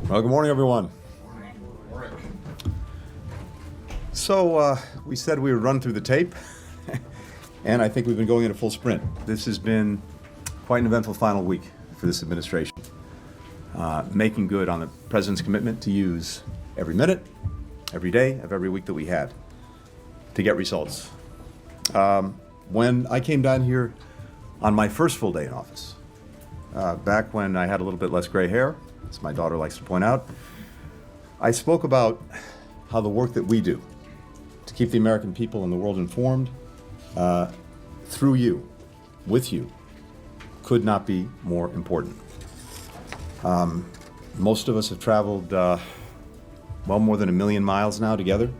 Well, good morning, everyone. So we said we would run through the tape, and I think we've been going at a full sprint. This has been quite an eventful final week for this administration, making good on the president's commitment to use every minute, every day of every week that we had to get results. When I came down here on my first full day in office, back when I had a little bit less gray hair, as my daughter likes to point out, I spoke about how the work that we do to keep the American people and the world informed through you, with you, could not be more important. Most of us have traveled well more than 1 million miles now together.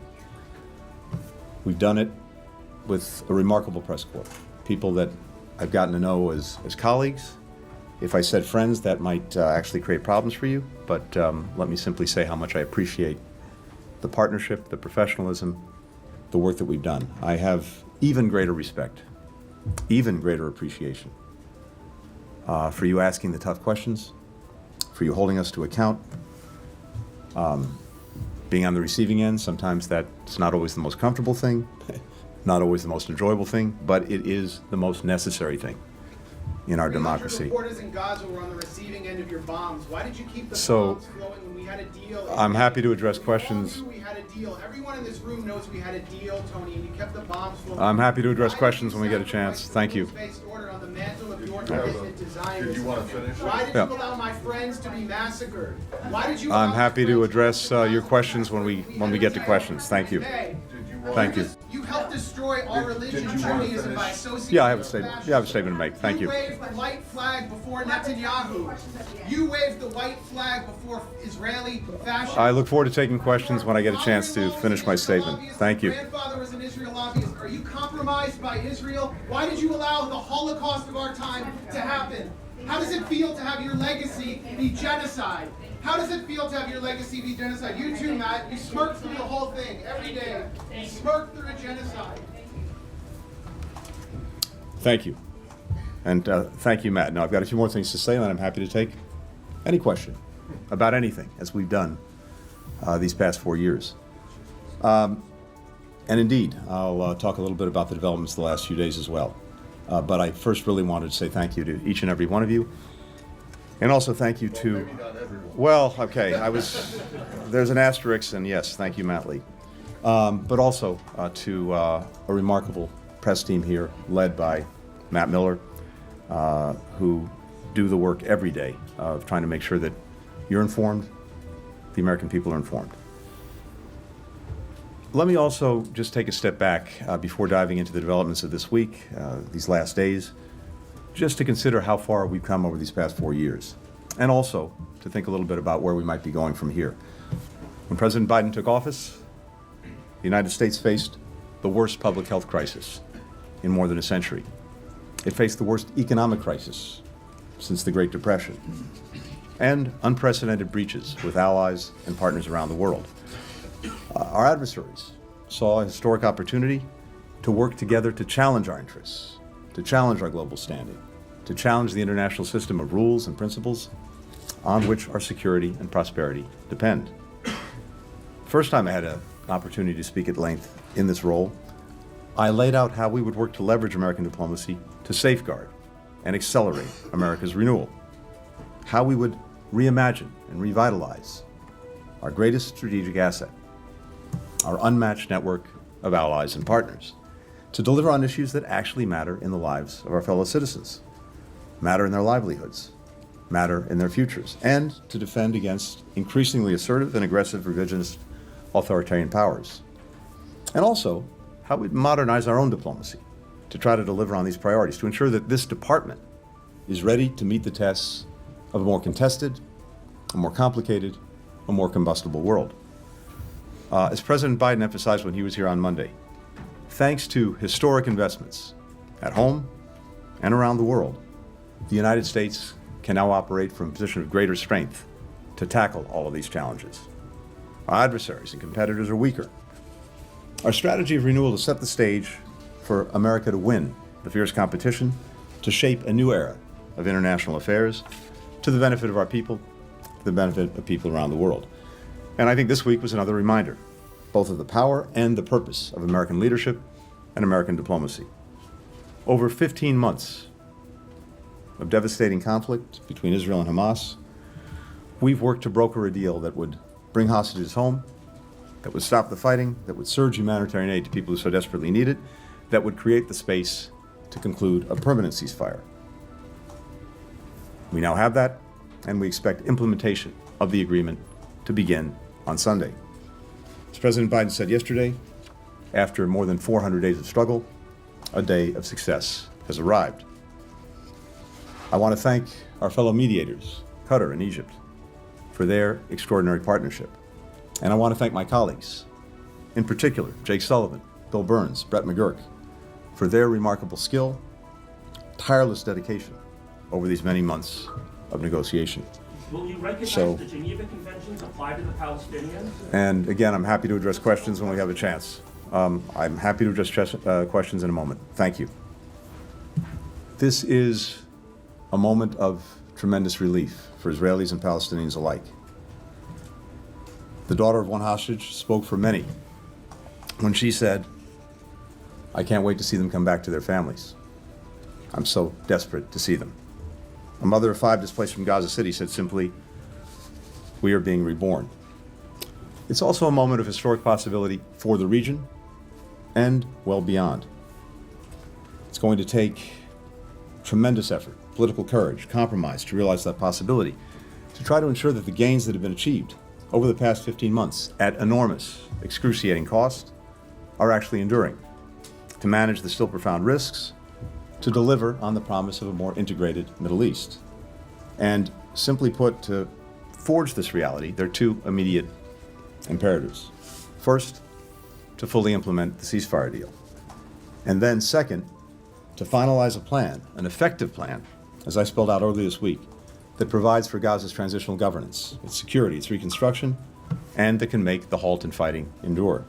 We've done it with a remarkable press corps, people that I've gotten to know as colleagues. If I said friends, that might actually create problems for you, but let me simply say how much I appreciate the partnership, the professionalism, the work that we've done. I have even greater respect, even greater appreciation for you asking the tough questions, for you holding us to account, being on the receiving end. Sometimes that's not always the most comfortable thing, not always the most enjoyable thing, but it is the most necessary thing in our democracy. Reporters in Gaza were on the receiving end of your bombs. Why did you keep the bombs flowing when we had a deal? I'm happy to address questions. We had a deal. Everyone in this room knows we had a deal, Tony, and you kept the bombs flowing. I'm happy to address questions when we get a chance. Thank you. Order on the mantle of your commitment to Zionism. Did you want to finish? Why did you allow my friends to be massacred? Why did you? I'm happy to address your questions when we get to questions. Thank you. Thank you. You helped destroy our religion, Judaism, by associating. Yeah, I have a statement. Yeah, I have a statement to make. Thank you. You waved the white flag before Netanyahu. You waved the white flag before Israeli fascism. I look forward to taking questions when I get a chance to finish my statement. Thank you. Your grandfather was an Israel lobbyist. Are you compromised by Israel? Why did you allow the Holocaust of our time to happen? How does it feel to have your legacy be genocide? How does it feel to have your legacy be genocide? You too, Matt. You smirk through the whole thing every day. You smirk through a genocide. Thank you. And thank you, Matt. Now, I've got a few more things to say, and then I'm happy to take any question about anything, as we've done these past 4 years. And indeed, I'll talk a little bit about the developments the last few days as well. But I first really wanted to say thank you to each and every one of you. And also thank you to, well, okay, there's an asterisk, and yes, thank you, Matt Lee. But also to a remarkable press team here, led by Matt Miller, who do the work every day of trying to make sure that you're informed, the American people are informed. Let me also just take a step back before diving into the developments of this week, these last days, just to consider how far we've come over these past 4 years, and also to think a little bit about where we might be going from here. When President Biden took office, the United States faced the worst public health crisis in more than a century. It faced the worst economic crisis since the Great Depression, and unprecedented breaches with allies and partners around the world. Our adversaries saw a historic opportunity to work together to challenge our interests, to challenge our global standing, to challenge the international system of rules and principles on which our security and prosperity depend. First time I had an opportunity to speak at length in this role, I laid out how we would work to leverage American diplomacy to safeguard and accelerate America's renewal, how we would reimagine and revitalize our greatest strategic asset, our unmatched network of allies and partners, to deliver on issues that actually matter in the lives of our fellow citizens, matter in their livelihoods, matter in their futures, and to defend against increasingly assertive and aggressive revisionist authoritarian powers. And also, how we modernize our own diplomacy to try to deliver on these priorities, to ensure that this department is ready to meet the tests of a more contested, a more complicated, a more combustible world. As President Biden emphasized when he was here on Monday, thanks to historic investments at home and around the world, the United States can now operate from a position of greater strength to tackle all of these challenges. Our adversaries and competitors are weaker. Our strategy of renewal to set the stage for America to win the fierce competition, to shape a new era of international affairs to the benefit of our people, the benefit of people around the world. And I think this week was another reminder, both of the power and the purpose of American leadership and American diplomacy. Over 15 months of devastating conflict between Israel and Hamas, we've worked to broker a deal that would bring hostages home, that would stop the fighting, that would surge humanitarian aid to people who so desperately need it, that would create the space to conclude a permanent ceasefire. We now have that, and we expect implementation of the agreement to begin on Sunday. As President Biden said yesterday, after more than 400 days of struggle, a day of success has arrived. I want to thank our fellow mediators, Qatar and Egypt, for their extraordinary partnership. And I want to thank my colleagues, in particular, Jake Sullivan, Bill Burns, Brett McGurk, for their remarkable skill, tireless dedication over these many months of negotiation. Will you recognize the Geneva Conventions apply to the Palestinians? And again, I'm happy to address questions when we have a chance. I'm happy to address questions in a moment. Thank you. This is a moment of tremendous relief for Israelis and Palestinians alike. The daughter of one hostage spoke for many when she said, "I can't wait to see them come back to their families. I'm so desperate to see them." A mother of 5 displaced from Gaza City said simply, "We are being reborn." It's also a moment of historic possibility for the region and well beyond. It's going to take tremendous effort, political courage, compromise to realize that possibility, to try to ensure that the gains that have been achieved over the past 15 months at enormous, excruciating cost are actually enduring, to manage the still profound risks, to deliver on the promise of a more integrated Middle East. And simply put, to forge this reality, there are 2 immediate imperatives. First, to fully implement the ceasefire deal. And then second, to finalize a plan, an effective plan, as I spelled out earlier this week, that provides for Gaza's transitional governance, its security, its reconstruction, and that can make the halt in fighting endure.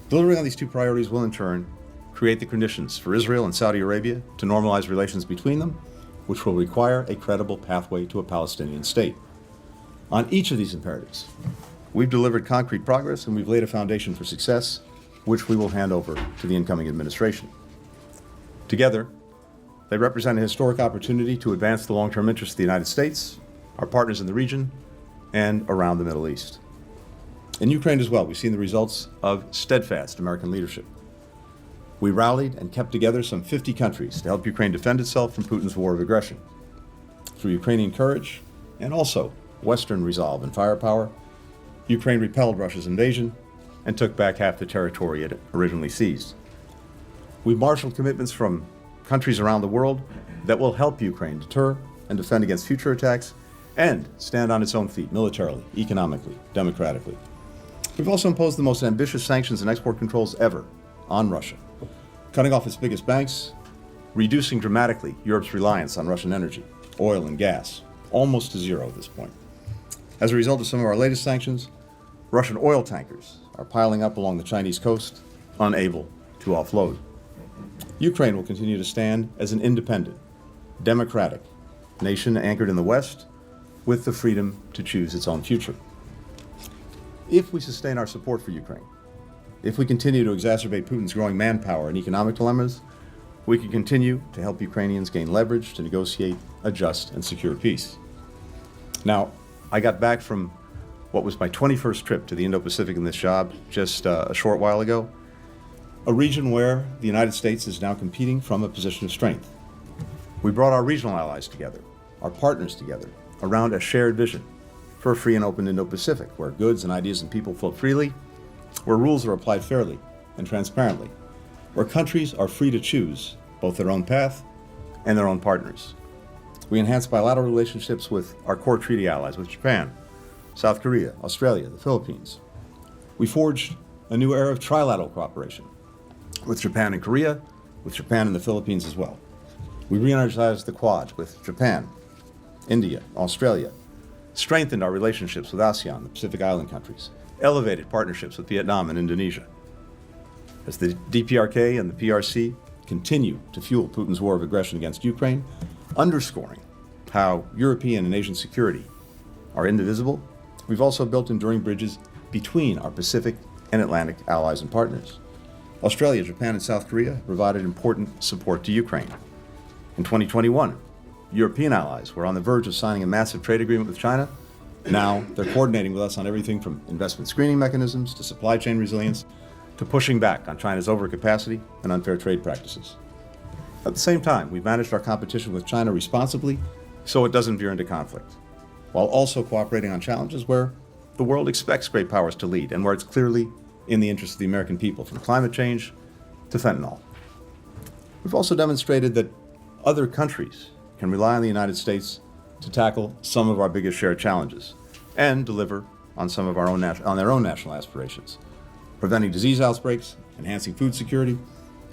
Delivering on these 2 priorities will in turn create the conditions for Israel and Saudi Arabia to normalize relations between them, which will require a credible pathway to a Palestinian state. On each of these imperatives, we've delivered concrete progress and we've laid a foundation for success, which we will hand over to the incoming administration. Together, they represent a historic opportunity to advance the long-term interests of the United States, our partners in the region, and around the Middle East. In Ukraine as well, we've seen the results of steadfast American leadership. We rallied and kept together some 50 countries to help Ukraine defend itself from Putin's war of aggression. Through Ukrainian courage and also Western resolve and firepower, Ukraine repelled Russia's invasion and took back half the territory it originally seized. We've marshaled commitments from countries around the world that will help Ukraine deter and defend against future attacks and stand on its own feet militarily, economically, democratically. We've also imposed the most ambitious sanctions and export controls ever on Russia, cutting off its biggest banks, reducing dramatically Europe's reliance on Russian energy, oil and gas, almost to zero at this point. As a result of some of our latest sanctions, Russian oil tankers are piling up along the Chinese coast, unable to offload. Ukraine will continue to stand as an independent, democratic nation anchored in the West with the freedom to choose its own future. If we sustain our support for Ukraine, if we continue to exacerbate Putin's growing manpower and economic dilemmas, we can continue to help Ukrainians gain leverage to negotiate a just and secure peace. Now, I got back from what was my 21st trip to the Indo-Pacific in this job just a short while ago, a region where the United States is now competing from a position of strength. We brought our regional allies together, our partners together, around a shared vision for a free and open Indo-Pacific, where goods and ideas and people flow freely, where rules are applied fairly and transparently, where countries are free to choose both their own path and their own partners. We enhanced bilateral relationships with our core treaty allies, with Japan, South Korea, Australia, the Philippines. We forged a new era of trilateral cooperation with Japan and Korea, with Japan and the Philippines as well. We re-energized the Quad with Japan, India, Australia, strengthened our relationships with ASEAN, the Pacific Island countries, elevated partnerships with Vietnam and Indonesia. As the DPRK and the PRC continue to fuel Putin's war of aggression against Ukraine, underscoring how European and Asian security are indivisible, we've also built enduring bridges between our Pacific and Atlantic allies and partners. Australia, Japan, and South Korea have provided important support to Ukraine. In 2021, European allies were on the verge of signing a massive trade agreement with China. Now they're coordinating with us on everything from investment screening mechanisms to supply chain resilience to pushing back on China's overcapacity and unfair trade practices. At the same time, we've managed our competition with China responsibly so it doesn't veer into conflict, while also cooperating on challenges where the world expects great powers to lead and where it's clearly in the interest of the American people, from climate change to fentanyl. We've also demonstrated that other countries can rely on the United States to tackle some of our biggest shared challenges and deliver on some of on their own national aspirations, preventing disease outbreaks, enhancing food security,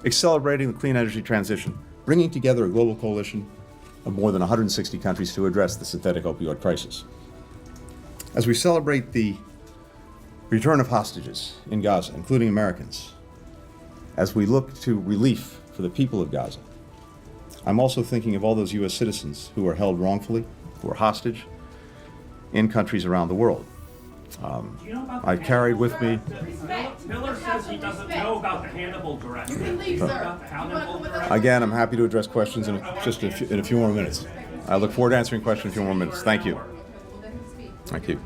accelerating the clean energy transition, bringing together a global coalition of more than 160 countries to address the synthetic opioid crisis. As we celebrate the return of hostages in Gaza, including Americans, as we look to relief for the people of Gaza, I'm also thinking of all those U.S. citizens who are held wrongfully, who are hostage in countries around the world. I carried with me. Miller says he doesn't know about the Hannibal Directive. You can leave, sir. Again, I'm happy to address questions in a few more minutes. I look forward to answering questions in a few more minutes. Thank you. Thank you.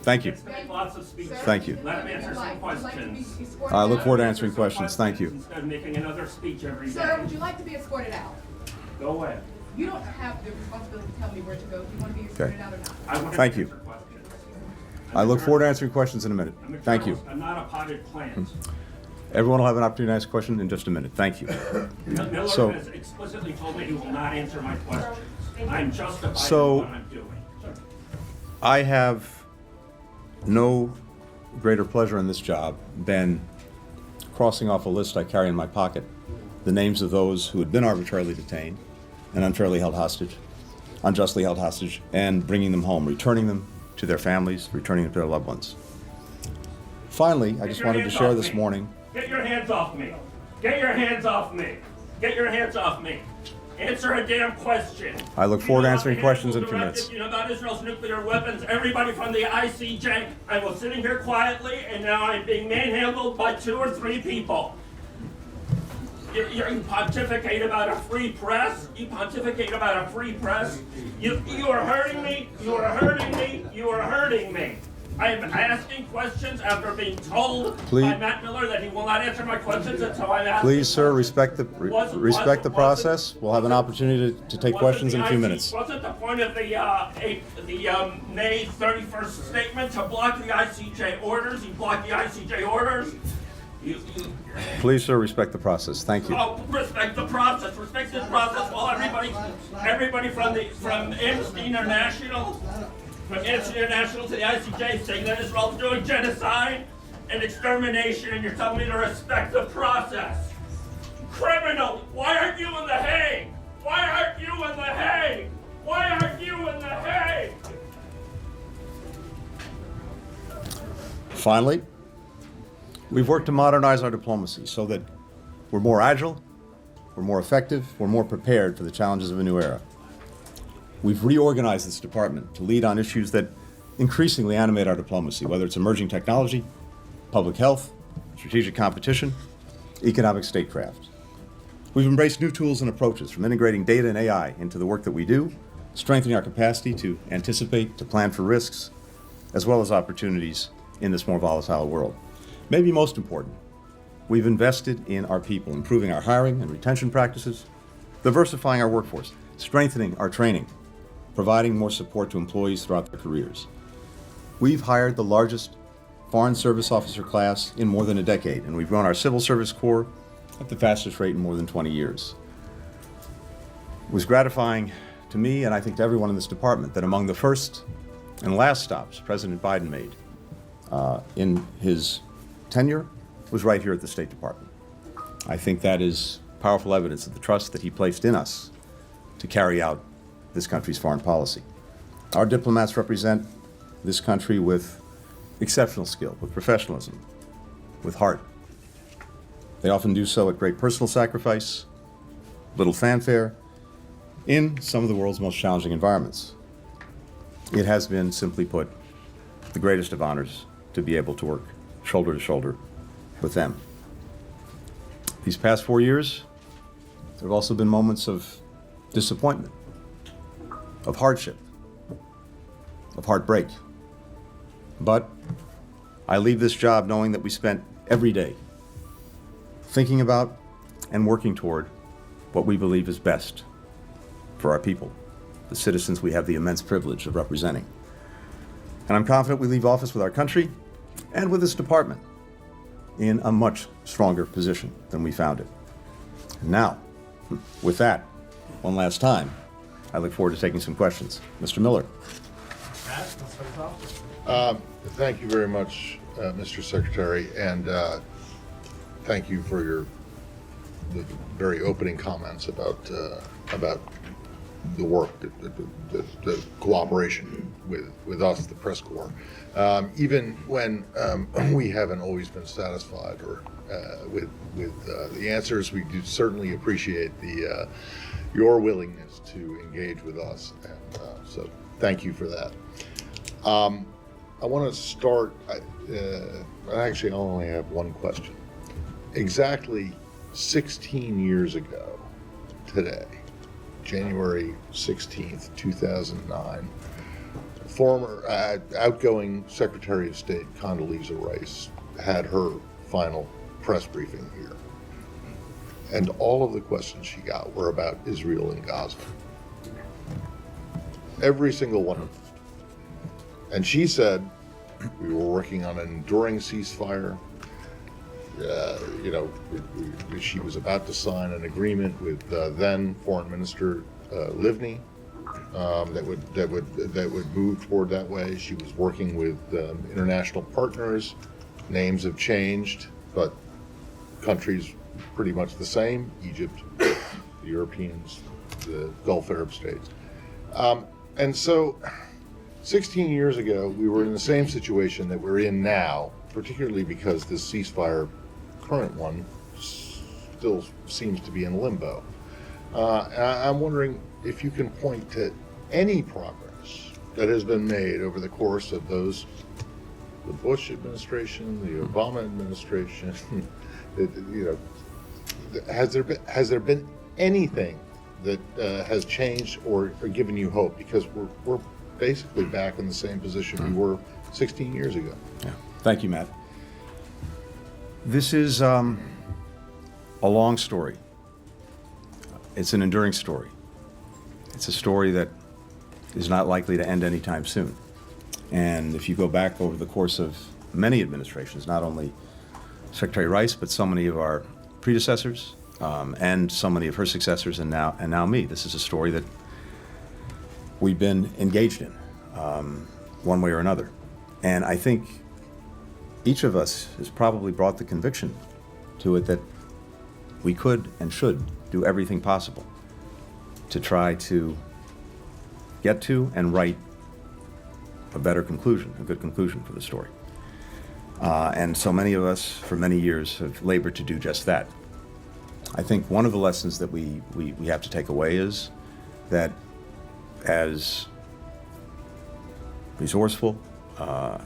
Thank you. Lots of speeches. Thank you. Let him answer some questions. I look forward to answering questions. Thank you. Instead of making another speech every day. Sir, would you like to be escorted out? Go away. You don't have the responsibility to tell me where to go. Do you want to be escorted out or not? I want to Thank you. answer questions. I look forward to answering questions in a minute. I'm a Thank you. journalist. I'm not a potted plant. Everyone will have an opportunity to ask a question in just a minute. Thank you. Miller So- has explicitly told me he will not answer my questions. I'm justified So- in what I'm doing. I have no greater pleasure in this job than crossing off a list I carry in my pocket, the names of those who had been arbitrarily detained and unfairly held hostage, unjustly held hostage, and bringing them home, returning them to their families, returning them to their loved ones. Finally, I just wanted to share this morning. Get your hands off me. Get your hands off me. Get your hands off me. Answer a damn question. I look forward to answering questions in a few Hannibal minutes. Directive, you know about Israel's nuclear weapons. Everybody from the ICJ. I was sitting here quietly, and now I'm being manhandled by 2 or 3 people. You pontificate about a free press. You pontificate about a free press. You are hurting me. You are hurting me. You are hurting me. I am asking questions after being told by Matt Miller that he will not answer my questions until I'm asked. Please, sir, respect the process. We'll have an opportunity to take questions in a few minutes. Wasn't the point of the May 31st statement to block the ICJ orders? You blocked the ICJ orders. Please, sir, respect the process. Thank you. Oh, respect the process. Respect this process while everybody from Amnesty International. From Amnesty International to the ICJ saying that Israel's doing genocide and extermination, and you're telling me to respect the process. Criminal, why aren't you in The Hague? Why aren't you in The Hague? Why aren't you in The Hague? Finally, we've worked to modernize our diplomacy so that we're more agile, we're more effective, we're more prepared for the challenges of a new era. We've reorganized this department to lead on issues that increasingly animate our diplomacy, whether it's emerging technology, public health, strategic competition, economic statecraft. We've embraced new tools and approaches, from integrating data and AI into the work that we do, strengthening our capacity to anticipate, to plan for risks, as well as opportunities in this more volatile world. Maybe most important, we've invested in our people, improving our hiring and retention practices, diversifying our workforce, strengthening our training, providing more support to employees throughout their careers. We've hired the largest foreign service officer class in more than a decade, and we've grown our civil service corps at the fastest rate in more than 20 years. It was gratifying to me, and I think to everyone in this department, that among the first and last stops President Biden made in his tenure was right here at the State Department. I think that is powerful evidence of the trust that he placed in us to carry out this country's foreign policy. Our diplomats represent this country with exceptional skill, with professionalism, with heart. They often do so at great personal sacrifice, little fanfare, in some of the world's most challenging environments. It has been, simply put, the greatest of honors to be able to work shoulder to shoulder with them. These past 4 years, there have also been moments of disappointment, of hardship, of heartbreak. But I leave this job knowing that we spent every day thinking about and working toward what we believe is best for our people, the citizens we have the immense privilege of representing. And I'm confident we leave office with our country and with this department in a much stronger position than we found it. And now, with that, one last time, I look forward to taking some questions. Mr. Miller. Thank you very much, Mr. Secretary, and thank you for the very opening comments about the work, the cooperation with us, the press corps. Even when we haven't always been satisfied or with the answers, we do certainly appreciate your willingness to engage with us, and so thank you for that. I want to start. Actually, I only have one question. Exactly 16 years ago today, January 16th, 2009, former outgoing Secretary of State Condoleezza Rice had her final press briefing here. And all of the questions she got were about Israel and Gaza. Every single one of them. And she said, we were working on an enduring ceasefire. She was about to sign an agreement with then Foreign Minister Livni that would move toward that way. She was working with international partners. Names have changed, but countries pretty much the same: Egypt, the Europeans, the Gulf Arab states. And so 16 years ago, we were in the same situation that we're in now, particularly because this ceasefire, current one, still seems to be in limbo. I'm wondering if you can point to any progress that has been made over the course of the Bush administration, the Obama administration. Has there been anything that has changed or given you hope? Because we're basically back in the same position we were 16 years ago. Yeah. Thank you, Matt. This is a long story. It's an enduring story. It's a story that is not likely to end anytime soon. And if you go back over the course of many administrations, not only Secretary Rice, but so many of our predecessors, and so many of her successors, and now me, this is a story that we've been engaged in, one way or another. And I think each of us has probably brought the conviction to it that we could and should do everything possible to try to get to and write a better conclusion, a good conclusion for the story. And so many of us, for many years, have labored to do just that. I think one of the lessons that we have to take away is that as resourceful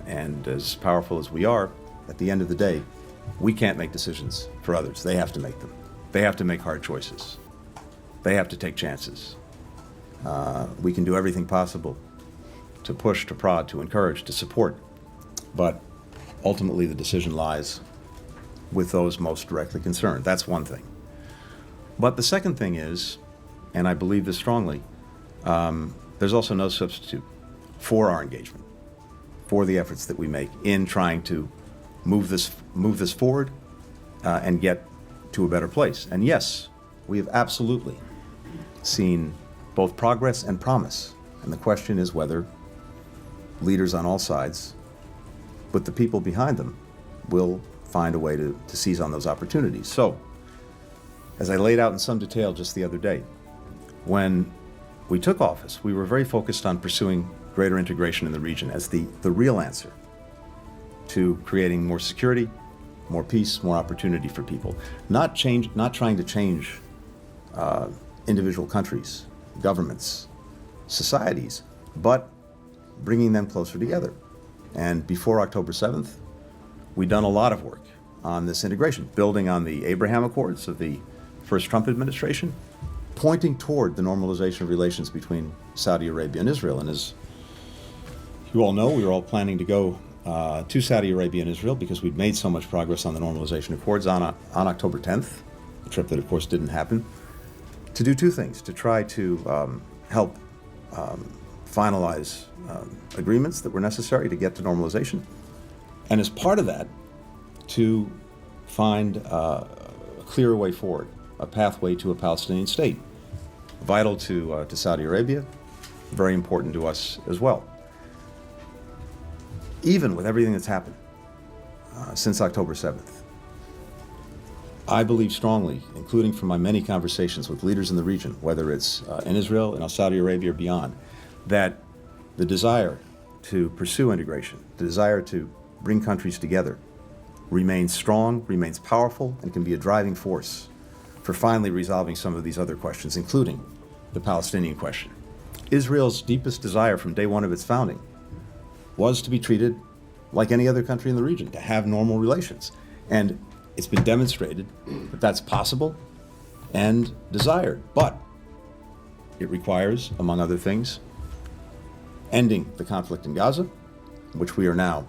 and as powerful as we are, at the end of the day, we can't make decisions for others. They have to make them. They have to make hard choices. They have to take chances. We can do everything possible to push, to prod, to encourage, to support, but ultimately the decision lies with those most directly concerned. That's one thing. But the second thing is, and I believe this strongly, there's also no substitute for our engagement, for the efforts that we make in trying to move this forward and get to a better place. And yes, we have absolutely seen both progress and promise. And the question is whether leaders on all sides, with the people behind them, will find a way to seize on those opportunities. So, as I laid out in some detail just the other day, when we took office, we were very focused on pursuing greater integration in the region as the real answer to creating more security, more peace, more opportunity for people. Not trying to change individual countries, governments, societies, but bringing them closer together. And before October 7th, we'd done a lot of work on this integration, building on the Abraham Accords of the first Trump administration, pointing toward the normalization of relations between Saudi Arabia and Israel. And as you all know, we were all planning to go to Saudi Arabia and Israel because we'd made so much progress on the normalization accords on October 10th, a trip that of course didn't happen, to do two things: to try to help finalize agreements that were necessary to get to normalization, and as part of that, to find a clearer way forward, a pathway to a Palestinian state, vital to Saudi Arabia, very important to us as well. Even with everything that's happened since October 7th, I believe strongly, including from my many conversations with leaders in the region, whether it's in Israel, in Saudi Arabia, or beyond, that the desire to pursue integration, the desire to bring countries together, remains strong, remains powerful, and can be a driving force for finally resolving some of these other questions, including the Palestinian question. Israel's deepest desire from day one of its founding was to be treated like any other country in the region, to have normal relations. And it's been demonstrated that that's possible and desired. But it requires, among other things, ending the conflict in Gaza, which we are now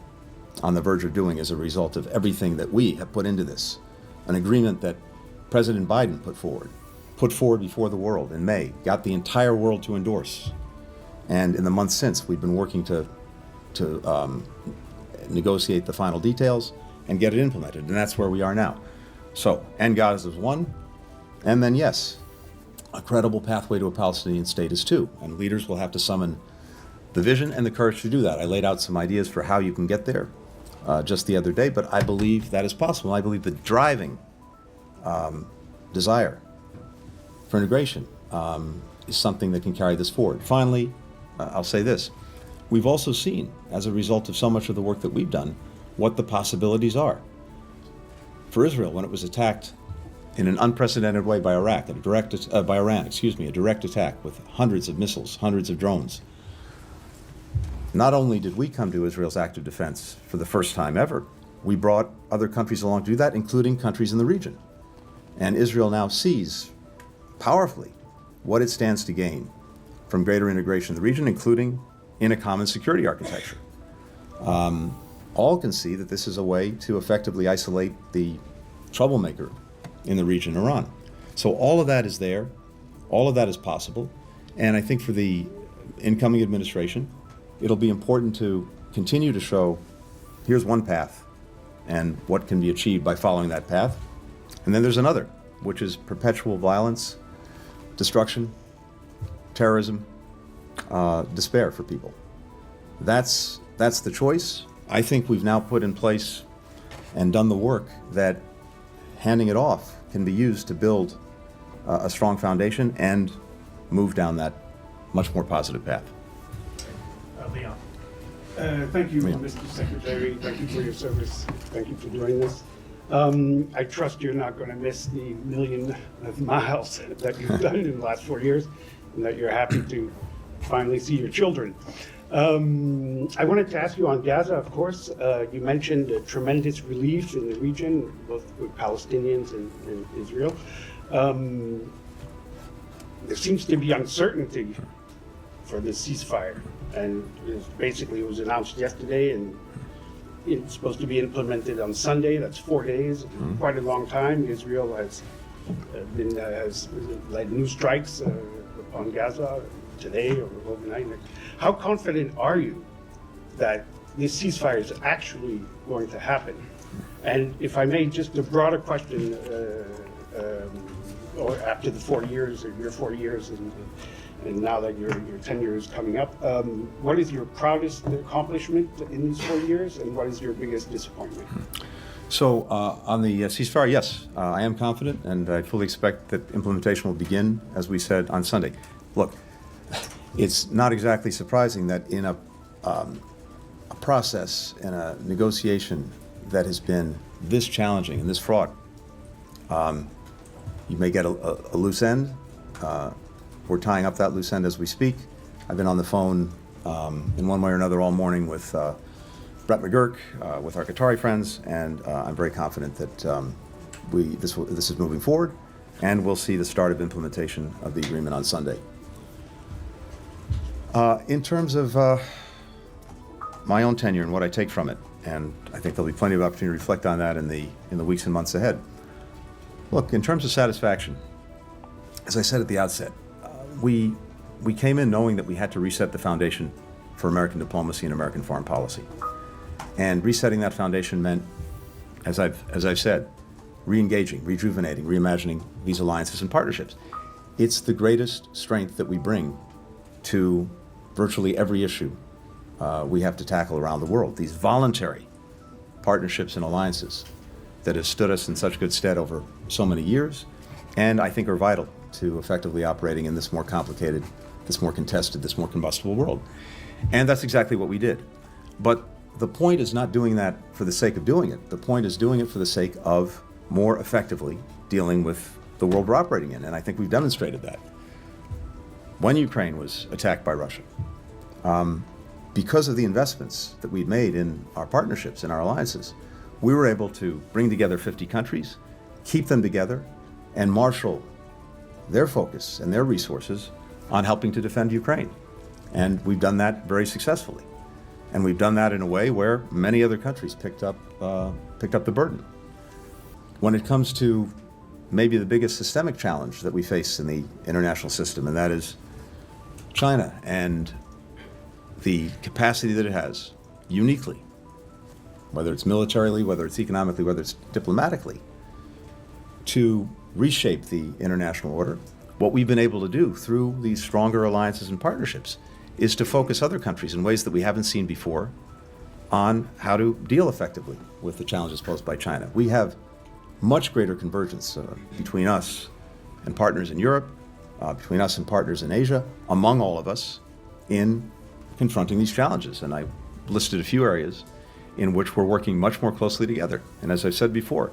on the verge of doing as a result of everything that we have put into this. An agreement that President Biden put forward before the world in May, got the entire world to endorse. And in the months since, we've been working to negotiate the final details and get it implemented, and that's where we are now. So, end Gaza is one, and then yes, a credible pathway to a Palestinian state is two, and leaders will have to summon the vision and the courage to do that. I laid out some ideas for how you can get there just the other day, but I believe that is possible. I believe the driving desire for integration is something that can carry this forward. Finally, I'll say this. We've also seen, as a result of so much of the work that we've done, what the possibilities are. For Israel, when it was attacked in an unprecedented way by Iran, a direct attack with hundreds of missiles, hundreds of drones. Not only did we come to Israel's active defense for the first time ever, we brought other countries along to do that, including countries in the region. And Israel now sees powerfully what it stands to gain from greater integration in the region, including in a common security architecture. All can see that this is a way to effectively isolate the troublemaker in the region, Iran. So all of that is there, all of that is possible, and I think for the incoming administration, it'll be important to continue to show, here's one path, and what can be achieved by following that path. And then there's another, which is perpetual violence, destruction, terrorism, despair for people. That's the choice. I think we've now put in place and done the work that handing it off can be used to build a strong foundation and move down that much more positive path. Leon. Thank you, Leon. Mr. Secretary. Thank you for your service. Thank you for doing this. I trust you're not going to miss the million of miles that you've done in the last 4 years, and that you're happy to finally see your children. I wanted to ask you on Gaza, of course. You mentioned a tremendous relief in the region, both with Palestinians and Israel. There seems to be uncertainty for the ceasefire, and it was announced yesterday, and it's supposed to be implemented on Sunday. That's 4 days, quite a long time. Israel has led new strikes on Gaza today or overnight. How confident are you that this ceasefire is actually going to happen? And if I may, just a broader question, or after the 4 years, or your 4 years, and now that your tenure is coming up, what is your proudest accomplishment in these 4 years, and what is your biggest disappointment? So on the ceasefire, yes, I am confident, and I fully expect that implementation will begin, as we said, on Sunday. Look, it's not exactly surprising that in a process and a negotiation that has been this challenging and this fraught, you may get a loose end. We're tying up that loose end as we speak. I've been on the phone in one way or another all morning with Brett McGurk, with our Qatari friends, and I'm very confident that this is moving forward, and we'll see the start of implementation of the agreement on Sunday. In terms of my own tenure and what I take from it, and I think there'll be plenty of opportunity to reflect on that in the weeks and months ahead. Look, in terms of satisfaction, as I said at the outset, we came in knowing that we had to reset the foundation for American diplomacy and American foreign policy. And resetting that foundation meant, as I've said, re-engaging, rejuvenating, reimagining these alliances and partnerships. It's the greatest strength that we bring to virtually every issue we have to tackle around the world. These voluntary partnerships and alliances that have stood us in such good stead over so many years, and I think are vital to effectively operating in this more complicated, this more contested, this more combustible world. And that's exactly what we did. But the point is not doing that for the sake of doing it. The point is doing it for the sake of more effectively dealing with the world we're operating in, and I think we've demonstrated that. When Ukraine was attacked by Russia, because of the investments that we'd made in our partnerships and our alliances, we were able to bring together 50 countries, keep them together, and marshal their focus and their resources on helping to defend Ukraine. And we've done that very successfully. And we've done that in a way where many other countries picked up the burden. When it comes to maybe the biggest systemic challenge that we face in the international system, and that is China and the capacity that it has, uniquely, whether it's militarily, whether it's economically, whether it's diplomatically, to reshape the international order, what we've been able to do through these stronger alliances and partnerships is to focus other countries in ways that we haven't seen before on how to deal effectively with the challenges posed by China. We have much greater convergence between us and partners in Europe, between us and partners in Asia, among all of us, in confronting these challenges. And I listed a few areas in which we're working much more closely together. And as I said before,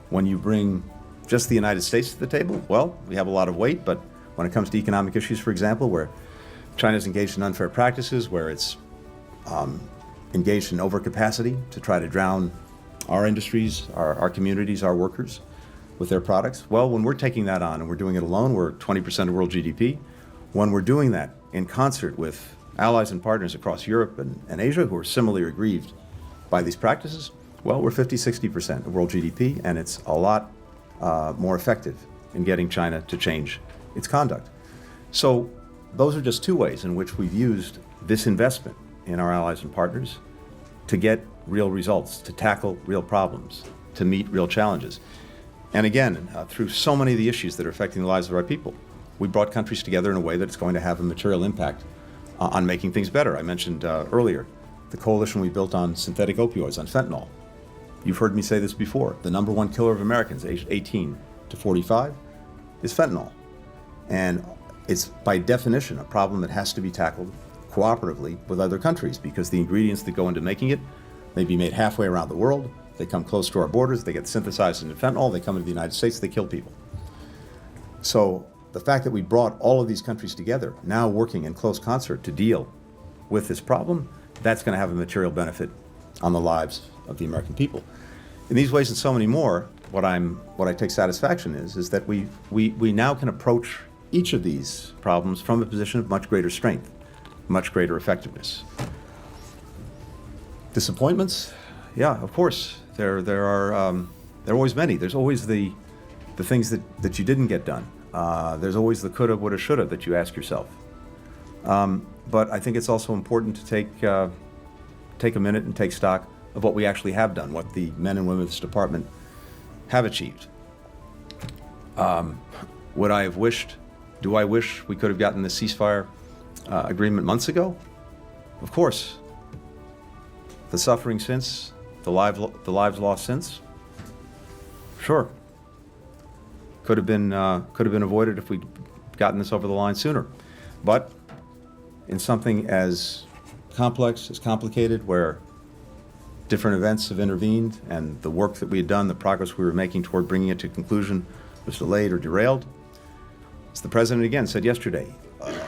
when you bring just the United States to the table, well, we have a lot of weight, but when it comes to economic issues, for example, where China's engaged in unfair practices, where it's engaged in overcapacity to try to drown our industries, our communities, our workers with their products, well, when we're taking that on and we're doing it alone, we're 20% of world GDP. When we're doing that in concert with allies and partners across Europe and Asia who are similarly aggrieved by these practices, well, we're 50-60% of world GDP, and it's a lot more effective in getting China to change its conduct. So those are just two ways in which we've used this investment in our allies and partners to get real results, to tackle real problems, to meet real challenges. And again, through so many of the issues that are affecting the lives of our people, we brought countries together in a way that's going to have a material impact on making things better. I mentioned earlier the coalition we built on synthetic opioids, on fentanyl. You've heard me say this before. The number one killer of Americans aged 18 to 45 is fentanyl. And it's by definition a problem that has to be tackled cooperatively with other countries, because the ingredients that go into making it may be made halfway around the world. They come close to our borders, they get synthesized into fentanyl, they come into the United States, they kill people. So the fact that we brought all of these countries together, now working in close concert to deal with this problem, that's going to have a material benefit on the lives of the American people. In these ways and so many more, what I take satisfaction is that we now can approach each of these problems from a position of much greater strength, much greater effectiveness. Disappointments? Yeah, of course. There are always many. There's always the things that you didn't get done. There's always the coulda, woulda, shoulda that you ask yourself. But I think it's also important to take a minute and take stock of what we actually have done, what the men and women of this department have achieved. Would I have wished, do I wish we could have gotten the ceasefire agreement months ago? Of course. The suffering since, the lives lost since? Sure. Could have been avoided if we'd gotten this over the line sooner. But in something as complex, as complicated, where different events have intervened and the work that we had done, the progress we were making toward bringing it to conclusion was delayed or derailed, as the president again said yesterday,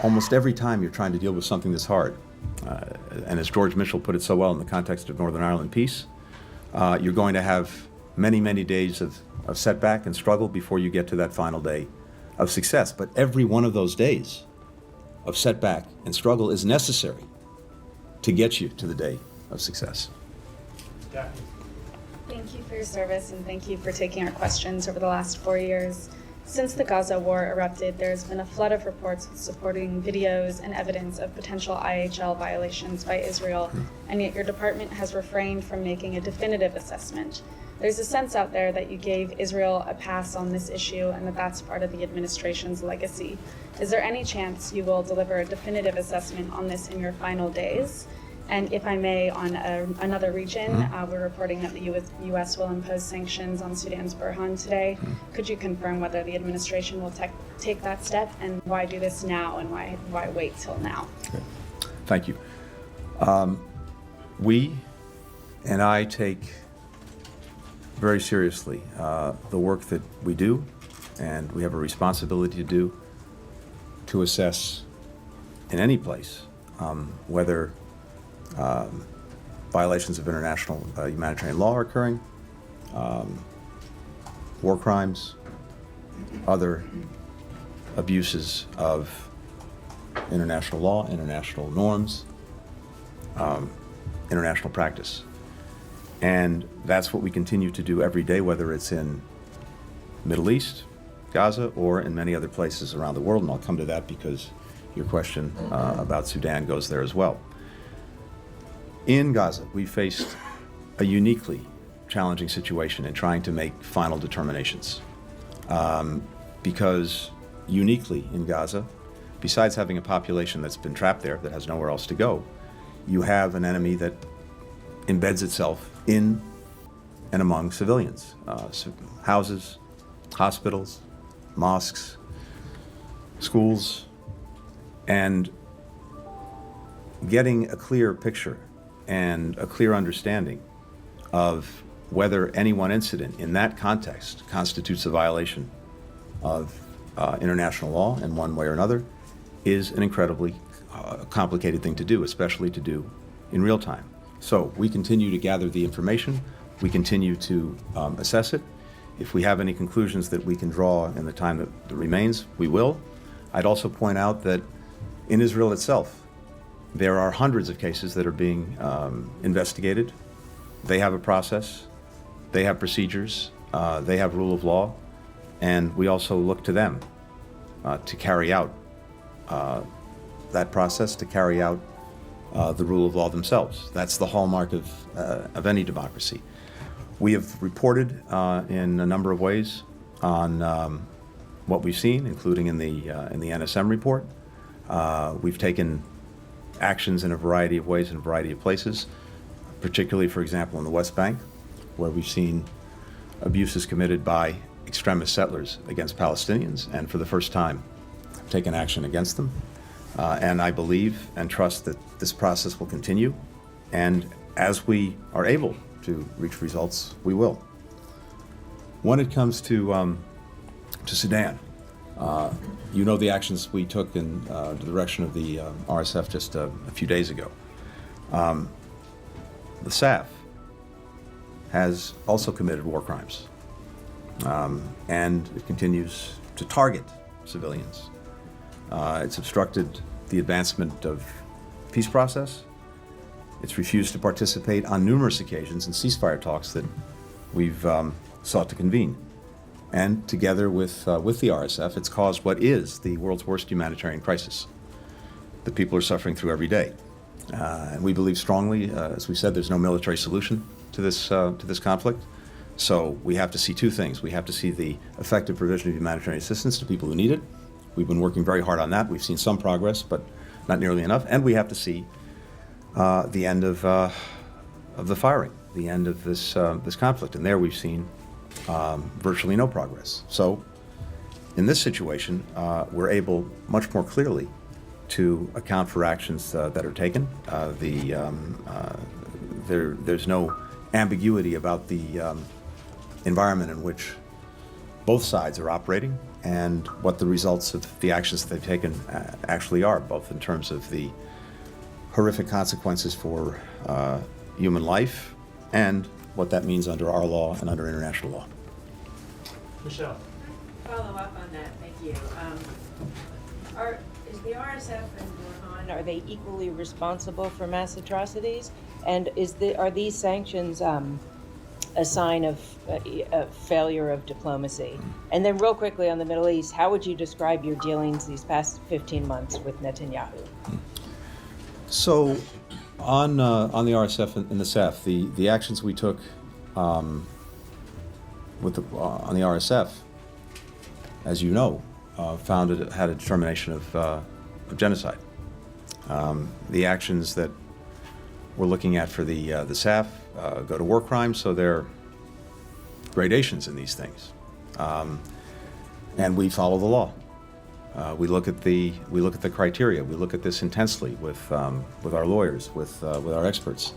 almost every time you're trying to deal with something this hard, And as George Mitchell put it so well in the context of Northern Ireland peace, you're going to have many, many days of setback and struggle before you get to that final day of success. But every one of those days of setback and struggle is necessary to get you to the day of success. Thank you for your service, and thank you for taking our questions over the last 4 years. Since the Gaza war erupted, there's been a flood of reports supporting videos and evidence of potential IHL violations by Israel, and yet your department has refrained from making a definitive assessment. There's a sense out there that you gave Israel a pass on this issue and that that's part of the administration's legacy. Is there any chance you will deliver a definitive assessment on this in your final days? And if I may, on another region, we're reporting that the U.S. will impose sanctions on Sudan's Burhan today. Could you confirm whether the administration will take that step, and why do this now, and why wait till now? Okay. Thank you. We and I take very seriously the work that we do, and we have a responsibility to do to assess in any place whether violations of international humanitarian law are occurring, war crimes, other abuses of international law, international norms, international practice. And that's what we continue to do every day, whether it's in Middle East, Gaza, or in many other places around the world. And I'll come to that because your question about Sudan goes there as well. In Gaza, we faced a uniquely challenging situation in trying to make final determinations. Because uniquely in Gaza, besides having a population that's been trapped there, that has nowhere else to go, you have an enemy that embeds itself in and among civilians. Houses, hospitals, mosques, schools, and getting a clear picture and a clear understanding of whether any one incident in that context constitutes a violation of international law in one way or another is an incredibly complicated thing to do, especially to do in real time. So we continue to gather the information, we continue to assess it. If we have any conclusions that we can draw in the time that remains, we will. I'd also point out that in Israel itself, there are hundreds of cases that are being investigated. They have a process, they have procedures, they have rule of law, and we also look to them to carry out that process, to carry out the rule of law themselves. That's the hallmark of any democracy. We have reported in a number of ways on what we've seen, including in the NSM report. We've taken actions in a variety of ways in a variety of places, particularly, for example, in the West Bank, where we've seen abuses committed by extremist settlers against Palestinians, and for the first time, taken action against them. And I believe and trust that this process will continue, and as we are able to reach results, we will. When it comes to Sudan, you know the actions we took in the direction of the RSF just a few days ago. The SAF has also committed war crimes, and it continues to target civilians. It's obstructed the advancement of peace process. It's refused to participate on numerous occasions in ceasefire talks that we've sought to convene. And together with the RSF, it's caused what is the world's worst humanitarian crisis that people are suffering through every day. And we believe strongly, as we said, there's no military solution to this conflict. So we have to see two things. We have to see the effective provision of humanitarian assistance to people who need it. We've been working very hard on that. We've seen some progress, but not nearly enough. And we have to see the end of the firing, the end of this conflict. And there we've seen virtually no progress. So in this situation, we're able much more clearly to account for actions that are taken. There's no ambiguity about the environment in which both sides are operating and what the results of the actions that they've taken actually are, both in terms of the horrific consequences for human life and what that means under our law and under international law. Michelle. Follow up on that, thank you. Is the RSF and Burhan, are they equally responsible for mass atrocities? And are these sanctions a sign of a failure of diplomacy? And then real quickly on the Middle East, how would you describe your dealings these past 15 months with Netanyahu? So on the RSF and the SAF, the actions we took on the RSF, as you know, had a determination of genocide. The actions that we're looking at for the SAF go to war crimes, so there are gradations in these things, and we follow the law. We look at the criteria. We look at this intensely with our lawyers, with our experts,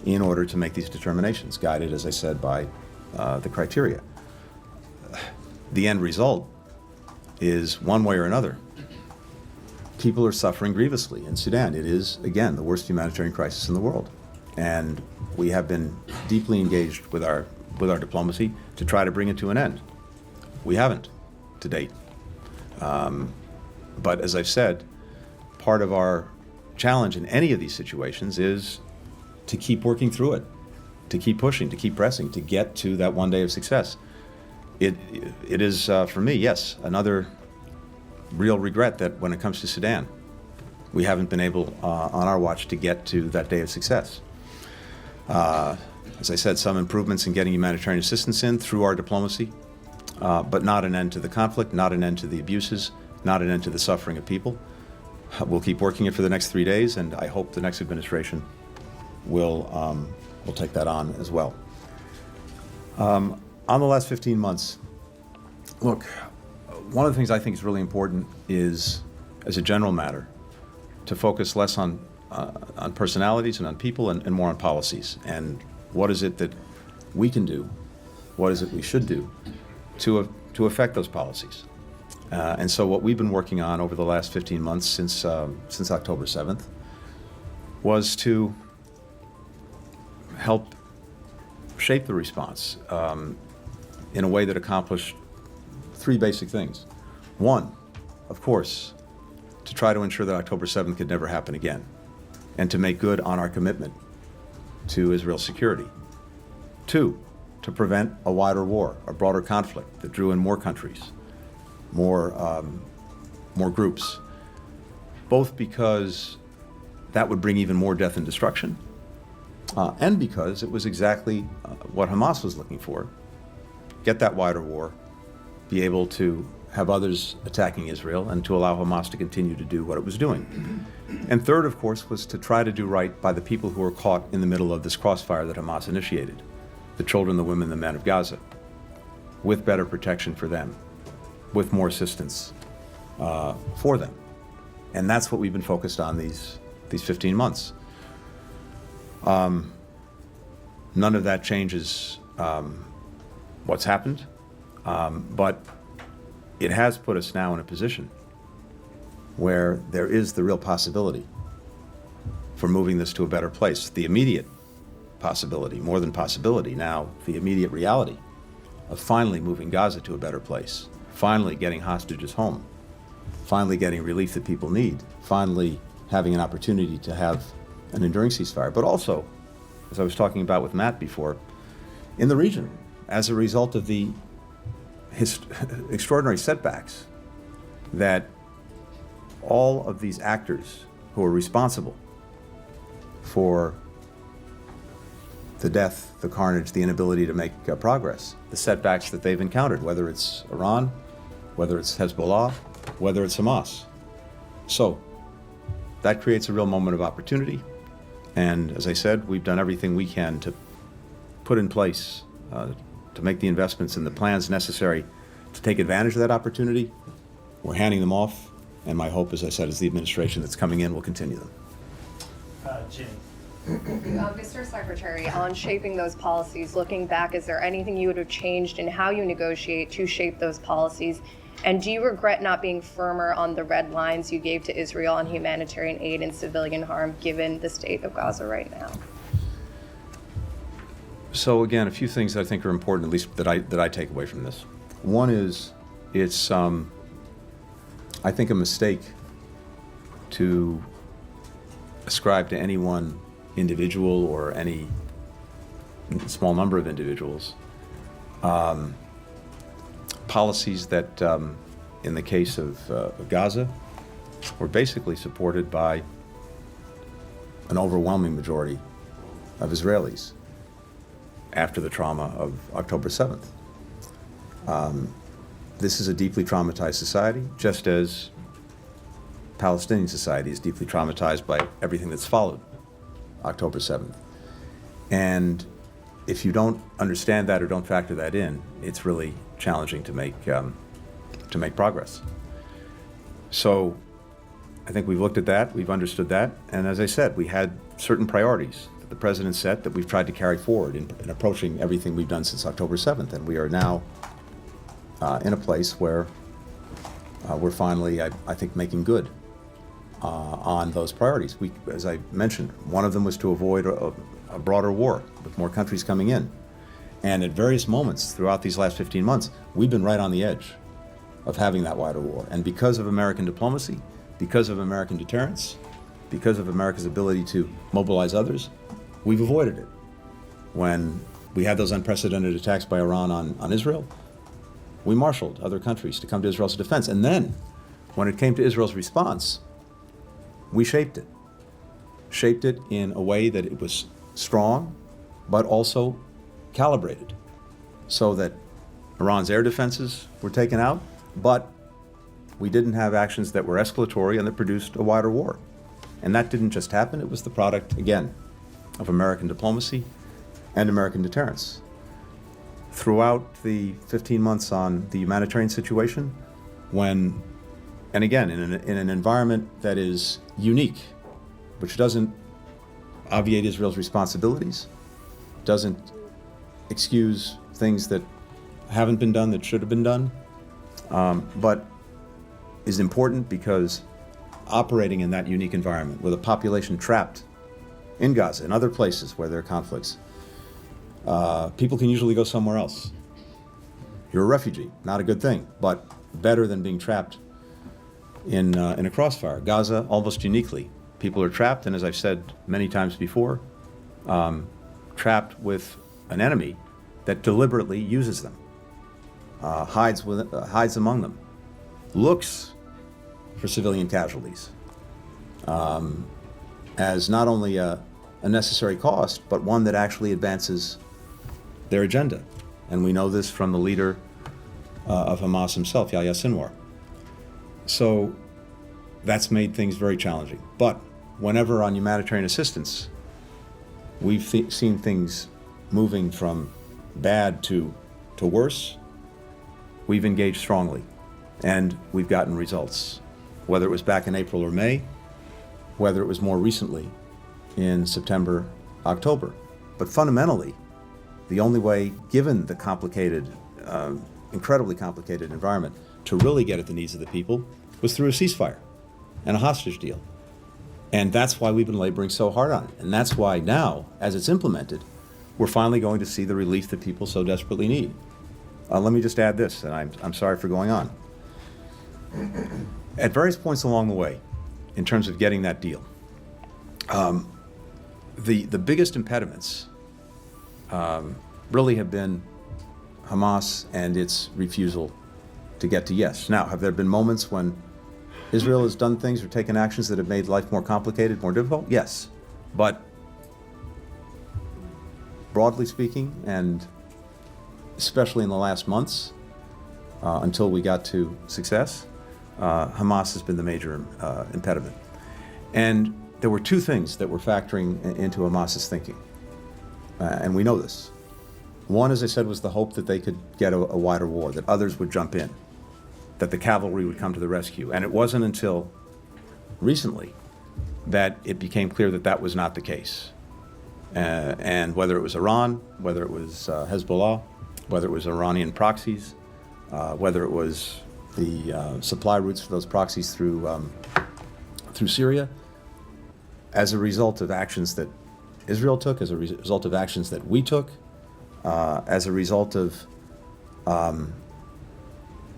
in order to make these determinations, guided, as I said, by the criteria. The end result is, one way or another, people are suffering grievously in Sudan. It is, again, the worst humanitarian crisis in the world, and we have been deeply engaged with our diplomacy to try to bring it to an end. We haven't to date. But as I've said, part of our challenge in any of these situations is to keep working through it, to keep pushing, to keep pressing, to get to that one day of success. It is, for me, yes, another real regret that when it comes to Sudan, we haven't been able on our watch to get to that day of success. As I said, some improvements in getting humanitarian assistance in through our diplomacy, but not an end to the conflict, not an end to the abuses, not an end to the suffering of people. We'll keep working it for the next 3 days, and I hope the next administration will take that on as well. On the last 15 months, look, one of the things I think is really important is, as a general matter, to focus less on personalities and on people and more on policies. And what is it that we can do? What is it we should do to affect those policies? And so what we've been working on over the last 15 months since October 7th was to help shape the response in a way that accomplished 3 basic things. One, of course, to try to ensure that October 7th could never happen again, and to make good on our commitment to Israel's security. 2, to prevent a wider war, a broader conflict that drew in more countries, more groups, both because that would bring even more death and destruction, and because it was exactly what Hamas was looking for: get that wider war, be able to have others attacking Israel, and to allow Hamas to continue to do what it was doing. And third, of course, was to try to do right by the people who were caught in the middle of this crossfire that Hamas initiated: the children, the women, the men of Gaza, with better protection for them, with more assistance for them. And that's what we've been focused on these 15 months. None of that changes what's happened, but it has put us now in a position where there is the real possibility for moving this to a better place. The immediate possibility, more than possibility now, the immediate reality of finally moving Gaza to a better place, finally getting hostages home, finally getting relief that people need, finally having an opportunity to have an enduring ceasefire. But also, as I was talking about with Matt before, in the region, as a result of the extraordinary setbacks that all of these actors who are responsible for the death, the carnage, the inability to make progress, the setbacks that they've encountered, whether it's Iran, whether it's Hezbollah, whether it's Hamas. So that creates a real moment of opportunity. And as I said, we've done everything we can to put in place, to make the investments and the plans necessary to take advantage of that opportunity. We're handing them off, and my hope, as I said, is the administration that's coming in will continue them. Jane. Mr. Secretary, on shaping those policies, looking back, is there anything you would have changed in how you negotiate to shape those policies? And do you regret not being firmer on the red lines you gave to Israel on humanitarian aid and civilian harm, given the state of Gaza right now? So again, a few things that I think are important, at least that I take away from this. One is it's, I think, a mistake to ascribe to any one individual or any small number of individuals policies that, in the case of Gaza, were basically supported by an overwhelming majority of Israelis after the trauma of October 7th. This is a deeply traumatized society, just as Palestinian society is deeply traumatized by everything that's followed October 7th. And if you don't understand that or don't factor that in, it's really challenging to make progress. So I think we've looked at that, we've understood that, and as I said, we had certain priorities that the President set that we've tried to carry forward in approaching everything we've done since October 7th, and we are now in a place where we're finally, I think, making good on those priorities. As I mentioned, one of them was to avoid a broader war with more countries coming in. And at various moments throughout these last 15 months, we've been right on the edge of having that wider war. And because of American diplomacy, because of American deterrence, because of America's ability to mobilize others, we've avoided it. When we had those unprecedented attacks by Iran on Israel, we marshaled other countries to come to Israel's defense. And then, when it came to Israel's response, we shaped it in a way that it was strong, but also calibrated, so that Iran's air defenses were taken out, but we didn't have actions that were escalatory and that produced a wider war. And that didn't just happen, it was the product, again, of American diplomacy and American deterrence. Throughout the 15 months on the humanitarian situation, when, and again, in an environment that is unique, which doesn't obviate Israel's responsibilities, doesn't excuse things that haven't been done that should have been done, but is important because operating in that unique environment with a population trapped in Gaza and other places where there are conflicts, people can usually go somewhere else. You're a refugee, not a good thing, but better than being trapped in a crossfire. Gaza, almost uniquely, people are trapped, and as I've said many times before, trapped with an enemy that deliberately uses them, hides among them, looks for civilian casualties as not only a necessary cost, but one that actually advances their agenda. And we know this from the leader of Hamas himself, Yahya Sinwar. So that's made things very challenging. But whenever on humanitarian assistance, we've seen things moving from bad to worse, we've engaged strongly and we've gotten results. Whether it was back in April or May, whether it was more recently in September, October. But fundamentally, the only way, given the complicated, incredibly complicated environment, to really get at the needs of the people was through a ceasefire and a hostage deal. And that's why we've been laboring so hard on it. And that's why now, as it's implemented, we're finally going to see the relief that people so desperately need. Let me just add this, and I'm sorry for going on. At various points along the way, in terms of getting that deal, the biggest impediments really have been Hamas and its refusal to get to yes. Now, have there been moments when Israel has done things or taken actions that have made life more complicated, more difficult? Yes. But broadly speaking, and especially in the last months, until we got to success, Hamas has been the major impediment. And there were two things that were factoring into Hamas's thinking, and we know this. One, as I said, was the hope that they could get a wider war, that others would jump in, that the cavalry would come to the rescue. And it wasn't until recently that it became clear that that was not the case. And whether it was Iran, whether it was Hezbollah, whether it was Iranian proxies, whether it was the supply routes for those proxies through Syria, as a result of actions that Israel took, as a result of actions that we took, as a result of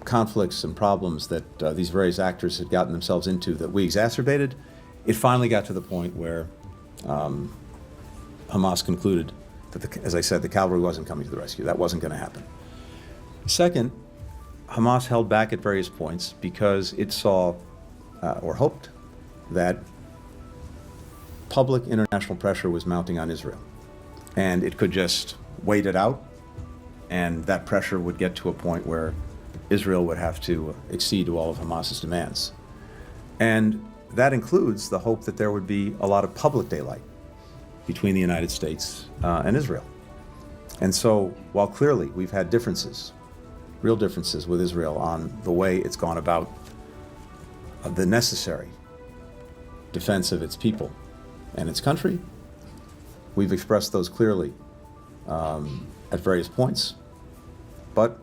conflicts and problems that these various actors had gotten themselves into that we exacerbated, it finally got to the point where Hamas concluded that, as I said, the cavalry wasn't coming to the rescue. That wasn't going to happen. Second, Hamas held back at various points because it saw or hoped that public international pressure was mounting on Israel. And it could just wait it out, and that pressure would get to a point where Israel would have to accede to all of Hamas's demands. And that includes the hope that there would be a lot of public daylight between the United States and Israel. And so, while clearly we've had differences, real differences with Israel on the way it's gone about the necessary defense of its people and its country, we've expressed those clearly at various points, but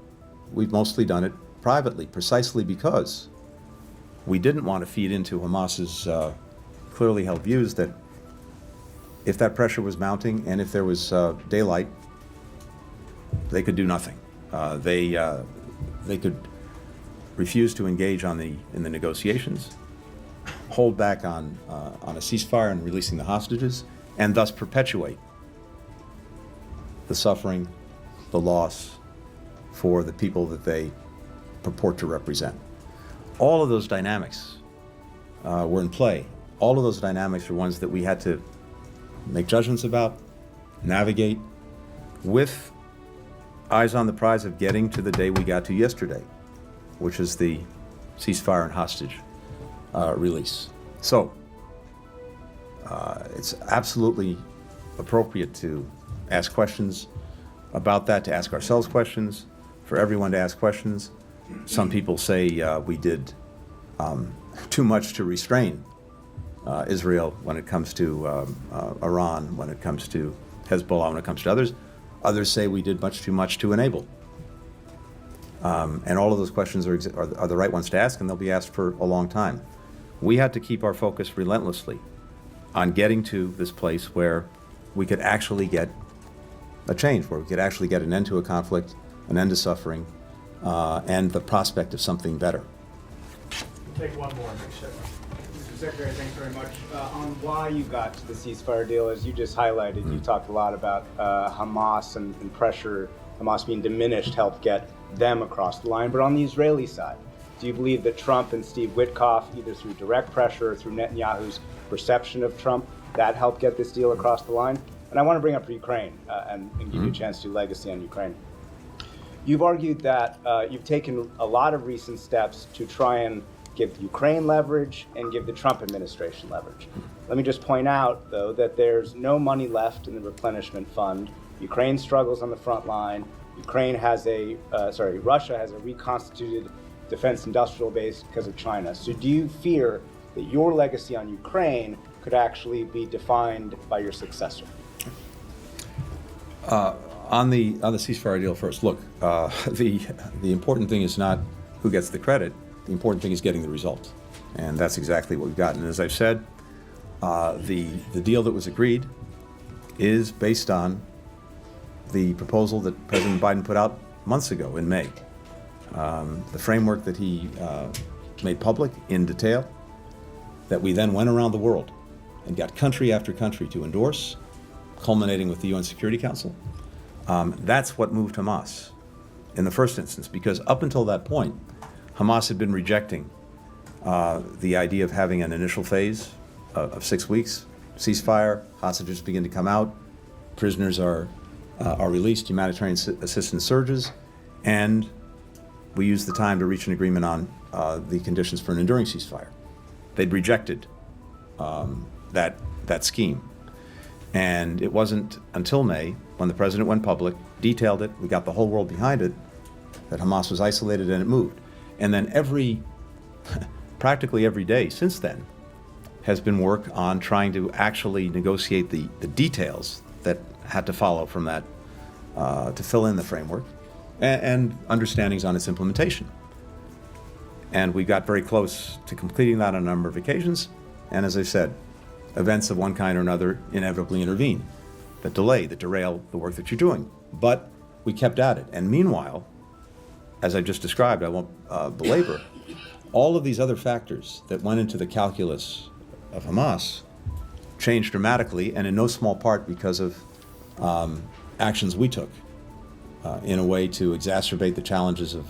we've mostly done it privately, precisely because we didn't want to feed into Hamas's clearly held views that if that pressure was mounting and if there was daylight, they could do nothing. They could refuse to engage in the negotiations, hold back on a ceasefire and releasing the hostages, and thus perpetuate the suffering, the loss for the people that they purport to represent. All of those dynamics were in play. All of those dynamics are ones that we had to make judgments about, navigate, with eyes on the prize of getting to the day we got to yesterday, which is the ceasefire and hostage release. So it's absolutely appropriate to ask questions about that, to ask ourselves questions, for everyone to ask questions. Some people say we did too much to restrain Israel when it comes to Iran, when it comes to Hezbollah, when it comes to others. Others say we did much too much to enable. And all of those questions are the right ones to ask, and they'll be asked for a long time. We had to keep our focus relentlessly on getting to this place where we could actually get a change, where we could actually get an end to a conflict, an end to suffering, and the prospect of something better. Take one more. Mr. Secretary, thanks very much. On why you got to the ceasefire deal, as you just highlighted, you talked a lot about Hamas and pressure, Hamas being diminished, helped get them across the line. But on the Israeli side, do you believe that Trump and Steve Witkoff, either through direct pressure or through Netanyahu's perception of Trump, that helped get this deal across the line? And I want to bring up Ukraine and give you a chance to do legacy on Ukraine. You've argued that you've taken a lot of recent steps to try and give Ukraine leverage and give the Trump administration leverage. Let me just point out, though, that there's no money left in the replenishment fund. Ukraine struggles on the front line. Russia has a reconstituted defense industrial base because of China. So do you fear that your legacy on Ukraine could actually be defined by your successor? On the ceasefire deal first, look, the important thing is not who gets the credit. The important thing is getting the result, and that's exactly what we've gotten. And as I've said, the deal that was agreed is based on the proposal that President Biden put out months ago in May. The framework that he made public in detail, that we then went around the world and got country after country to endorse, culminating with the UN Security Council. That's what moved Hamas in the first instance, because up until that point, Hamas had been rejecting the idea of having an initial phase of 6 weeks, ceasefire, hostages begin to come out, prisoners are released, humanitarian assistance surges, and we use the time to reach an agreement on the conditions for an enduring ceasefire. They'd rejected that scheme. And it wasn't until May, when the president went public, detailed it, we got the whole world behind it, that Hamas was isolated and it moved. And then practically every day since then has been work on trying to actually negotiate the details that had to follow from that to fill in the framework and understandings on its implementation. And we got very close to completing that on a number of occasions. And as I said, events of one kind or another inevitably intervene that delay, that derail the work that you're doing. But we kept at it. And meanwhile, as I just described, I won't belabor, all of these other factors that went into the calculus of Hamas changed dramatically, and in no small part because of actions we took in a way to exacerbate the challenges of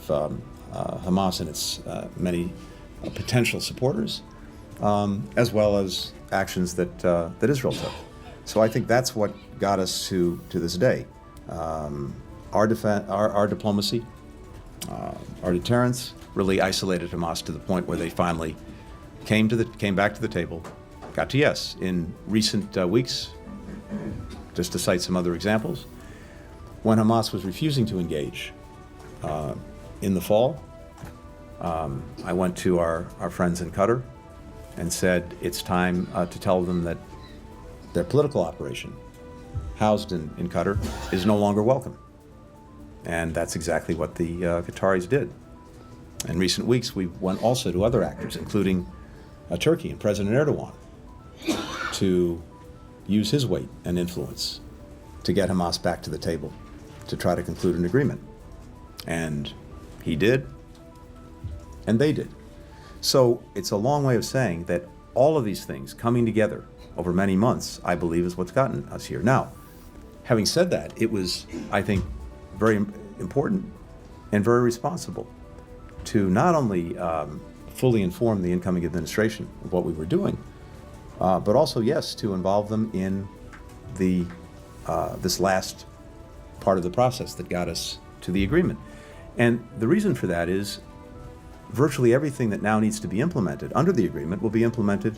Hamas and its many potential supporters, as well as actions that Israel took. So I think that's what got us to this day. Our diplomacy, our deterrence really isolated Hamas to the point where they finally came back to the table, got to yes. In recent weeks, just to cite some other examples, when Hamas was refusing to engage in the fall, I went to our friends in Qatar and said it's time to tell them that their political operation housed in Qatar is no longer welcome. And that's exactly what the Qataris did. In recent weeks, we went also to other actors, including Turkey and President Erdogan, to use his weight and influence to get Hamas back to the table, to try to conclude an agreement. And he did, and they did. So it's a long way of saying that all of these things coming together over many months, I believe, is what's gotten us here. Now, having said that, it was, I think, very important and very responsible to not only fully inform the incoming administration of what we were doing, but also, yes, to involve them in this last part of the process that got us to the agreement. And the reason for that is virtually everything that now needs to be implemented under the agreement will be implemented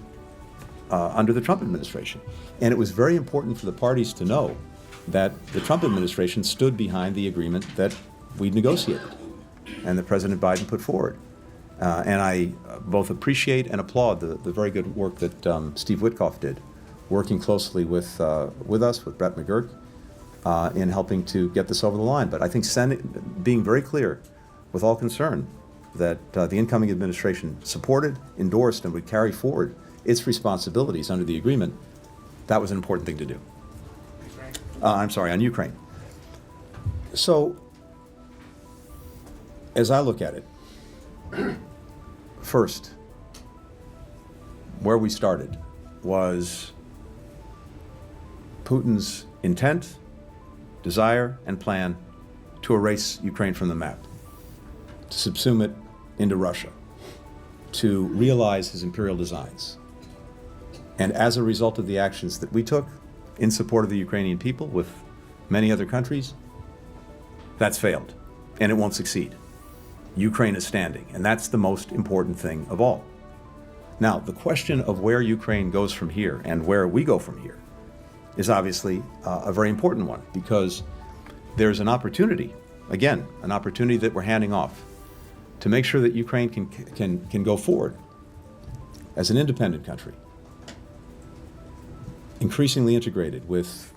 under the Trump administration. And it was very important for the parties to know that the Trump administration stood behind the agreement that we negotiated and that President Biden put forward. And I both appreciate and applaud the very good work that Steve Witkoff did, working closely with us, with Brett McGurk, in helping to get this over the line. But I think being very clear with all concerned that the incoming administration supported, endorsed, and would carry forward its responsibilities under the agreement, that was an important thing to do. On Ukraine. So, as I look at it, first, where we started was Putin's intent, desire, and plan to erase Ukraine from the map, to subsume it into Russia, to realize his imperial designs. And as a result of the actions that we took in support of the Ukrainian people with many other countries, that's failed, and it won't succeed. Ukraine is standing, and that's the most important thing of all. Now, the question of where Ukraine goes from here and where we go from here is obviously a very important one, because there's an opportunity, again, an opportunity that we're handing off to make sure that Ukraine can go forward as an independent country, increasingly integrated with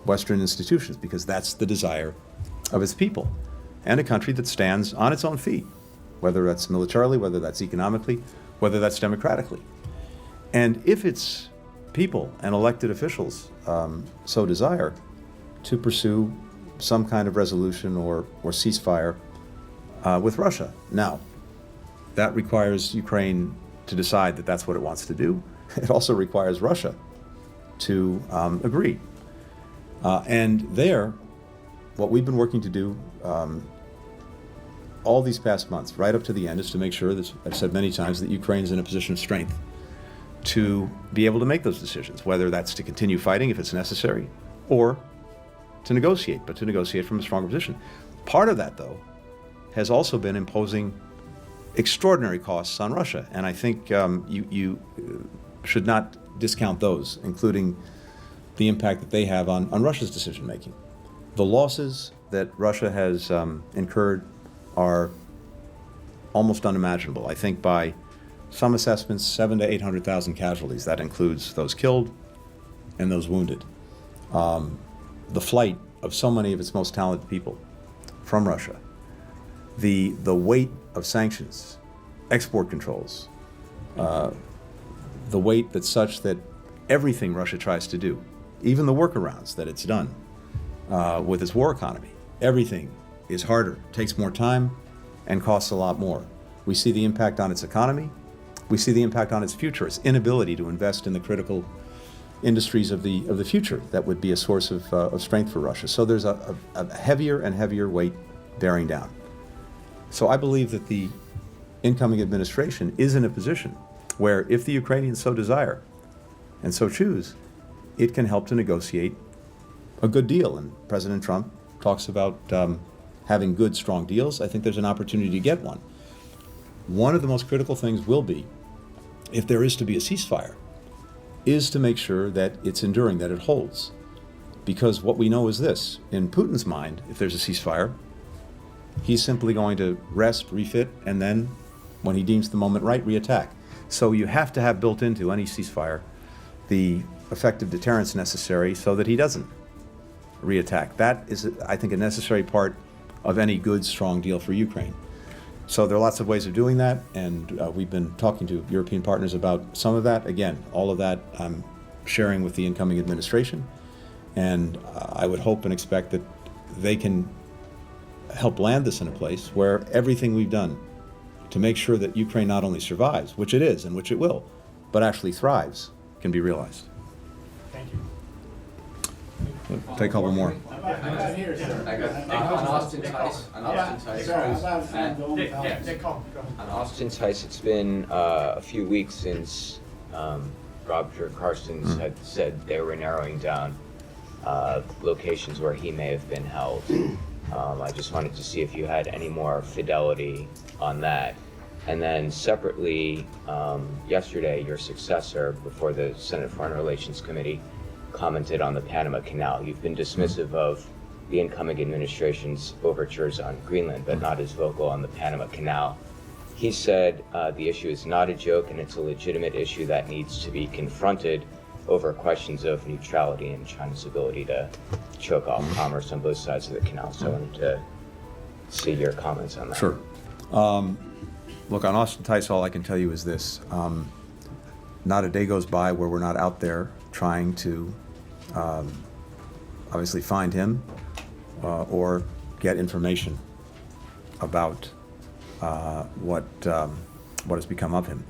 Western institutions, because that's the desire of its people, and a country that stands on its own feet, whether that's militarily, whether that's economically, whether that's democratically. And if its people and elected officials so desire to pursue some kind of resolution or ceasefire with Russia. Now, that requires Ukraine to decide that that's what it wants to do. It also requires Russia to agree. And there, what we've been working to do all these past months, right up to the end, is to make sure, that I've said many times, that Ukraine is in a position of strength to be able to make those decisions, whether that's to continue fighting if it's necessary, or to negotiate, but to negotiate from a stronger position. Part of that, though, has also been imposing extraordinary costs on Russia, and I think you should not discount those, including the impact that they have on Russia's decision-making. The losses that Russia has incurred are almost unimaginable. I think by some assessments, 700,000 to 800,000 casualties. That includes those killed and those wounded. The flight of so many of its most talented people from Russia. The weight of sanctions export controls, the weight that's such that everything Russia tries to do, even the workarounds that it's done with its war economy, everything is harder, takes more time, and costs a lot more. We see the impact on its economy. We see the impact on its future, its inability to invest in the critical industries of the future that would be a source of strength for Russia. So there's a heavier and heavier weight bearing down. So I believe that the incoming administration is in a position where, if the Ukrainians so desire and so choose, it can help to negotiate a good deal. And President Trump talks about having good, strong deals. I think there's an opportunity to get one. One of the most critical things will be, if there is to be a ceasefire, is to make sure that it's enduring, that it holds. Because what we know is this: in Putin's mind, if there's a ceasefire, he's simply going to rest, refit, and then, when he deems the moment right, reattack. So you have to have built into any ceasefire the effective deterrence necessary so that he doesn't reattack. That is, I think, a necessary part of any good, strong deal for Ukraine. So there are lots of ways of doing that, and we've been talking to European partners about some of that. Again, all of that I'm sharing with the incoming administration, and I would hope and expect that they can help land this in a place where everything we've done to make sure that Ukraine not only survives, which it is and which it will, but actually thrives, can be realized. Thank you. We'll take a couple more. On Austin Tice. On Austin Tice, it's been a few weeks since Roger Carstens had said they were narrowing down locations where he may have been held. I just wanted to see if you had any more fidelity on that. And then separately, yesterday, your successor before the Senate Foreign Relations Committee commented on the Panama Canal. You've been dismissive of the incoming administration's overtures on Greenland, but not as vocal on the Panama Canal. He said the issue is not a joke and it's a legitimate issue that needs to be confronted over questions of neutrality and China's ability to choke off commerce on both sides of the canal. So I wanted to see your comments on that. Sure. Look, on Austin Tice, all I can tell you is this. Not a day goes by where we're not out there trying to obviously find him or get information about what has become of him.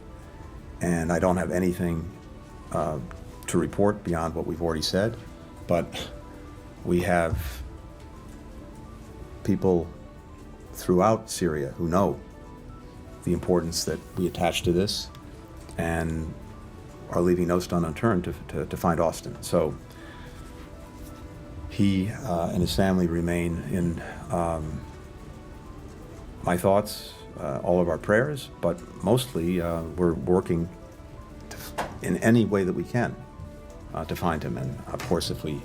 And I don't have anything to report beyond what we've already said, but we have people throughout Syria who know the importance that we attach to this and are leaving no stone unturned to find Austin. So he and his family remain in my thoughts, all of our prayers, but mostly we're working in any way that we can to find him. And of course, if we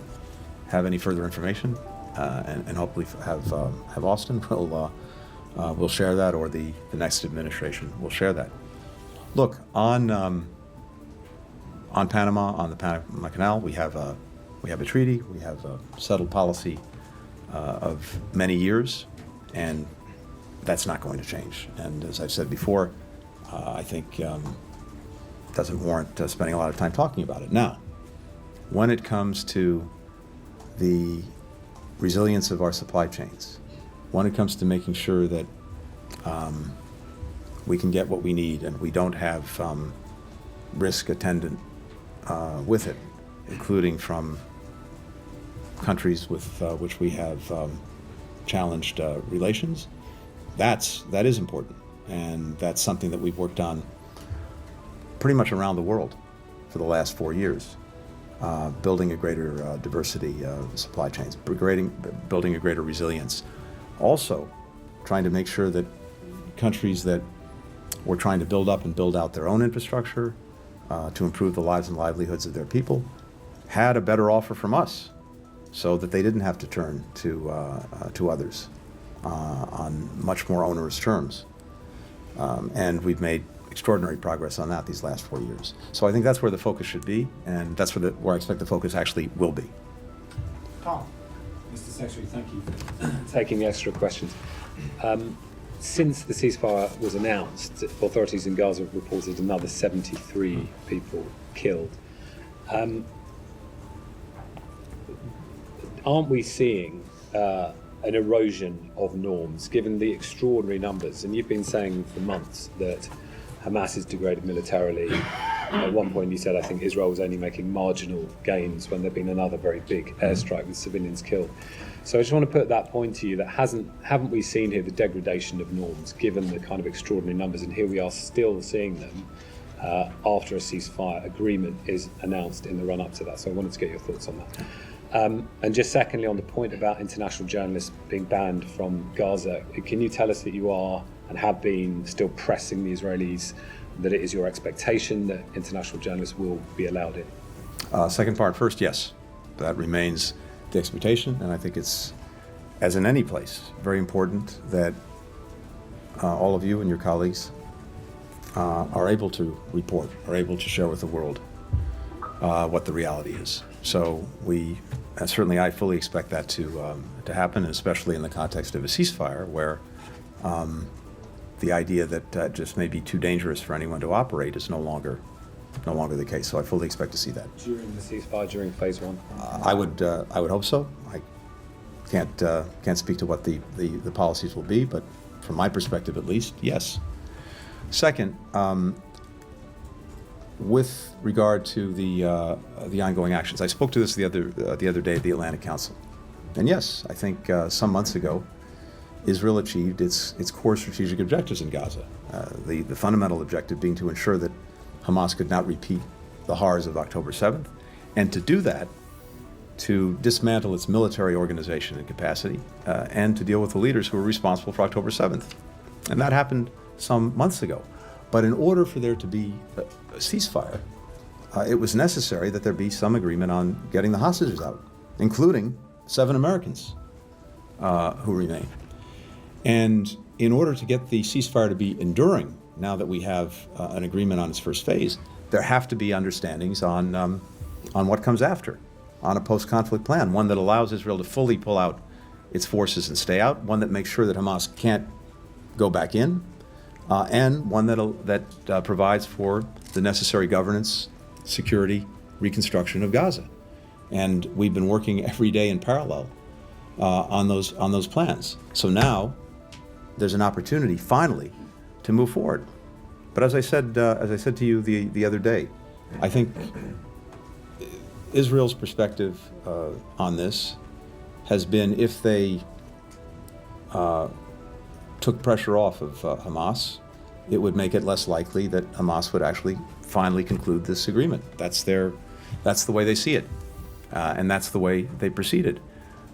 have any further information and hopefully have Austin, we'll share that, or the next administration will share that. Look, on Panama, on the Panama Canal, we have a treaty, we have a settled policy of many years, and that's not going to change. And as I've said before, I think it doesn't warrant spending a lot of time talking about it. Now, when it comes to the resilience of our supply chains, when it comes to making sure that we can get what we need and we don't have risk attendant with it, including from countries with which we have challenged relations, that is important. And that's something that we've worked on pretty much around the world for the last 4 years, building a greater diversity of supply chains, building a greater resilience. Also, trying to make sure that countries that were trying to build up and build out their own infrastructure to improve the lives and livelihoods of their people had a better offer from us, so that they didn't have to turn to others on much more onerous terms. And we've made extraordinary progress on that these last 4 years. So I think that's where the focus should be, and that's where I expect the focus actually will be. Tom. Mr. Secretary, thank you for taking the extra questions. since the ceasefire was announced, authorities in Gaza have reported another 73 people killed. Aren't we seeing an erosion of norms, given the extraordinary numbers? And you've been saying for months that Hamas is degraded militarily. At one point you said, I think, Israel was only making marginal gains when there'd been another very big airstrike with civilians killed. So I just want to put that point to you, that haven't we seen here the degradation of norms, given the kind of extraordinary numbers? And here we are still seeing them after a ceasefire agreement is announced in the run-up to that. So I wanted to get your thoughts on that. And just secondly, on the point about international journalists being banned from Gaza, can you tell us that you are and have been still pressing the Israelis, that it is your expectation that international journalists will be allowed in? Second part first, yes. That remains the expectation, and I think it's, as in any place, very important that all of you and your colleagues are able to report, are able to share with the world what the reality is. So certainly I fully expect that to happen, and especially in the context of a ceasefire, where the idea that just may be too dangerous for anyone to operate is no longer the case. So I fully expect to see that. During the ceasefire, during phase one? I would hope so. I can't speak to what the policies will be, but from my perspective at least, yes. Second, with regard to the ongoing actions, I spoke to this the other day at the Atlantic Council, and yes, I think some months ago, Israel achieved its core strategic objectives in Gaza. The fundamental objective being to ensure that Hamas could not repeat the horrors of October 7th, and to do that, to dismantle its military organization and capacity, and to deal with the leaders who were responsible for October 7th. And that happened some months ago. But in order for there to be a ceasefire, it was necessary that there be some agreement on getting the hostages out, including 7 Americans who remain. And in order to get the ceasefire to be enduring, now that we have an agreement on its first phase, there have to be understandings on what comes after, on a post-conflict plan, one that allows Israel to fully pull out its forces and stay out, one that makes sure that Hamas can't go back in, and one that provides for the necessary governance, security, reconstruction of Gaza. And we've been working every day in parallel on those plans. So now there's an opportunity finally to move forward. But as I said to you the other day, I think Israel's perspective on this has been, if they took pressure off of Hamas, it would make it less likely that Hamas would actually finally conclude this agreement. That's the way they see it, and that's the way they proceeded.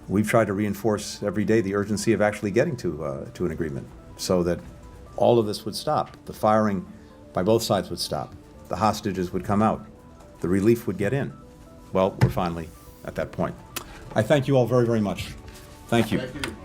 We've tried to reinforce every day the urgency of actually getting to an agreement, so that all of this would stop. The firing by both sides would stop. The hostages would come out. The relief would get in. Well, we're finally at that point. I thank you all very, very much. Thank you. Thank you.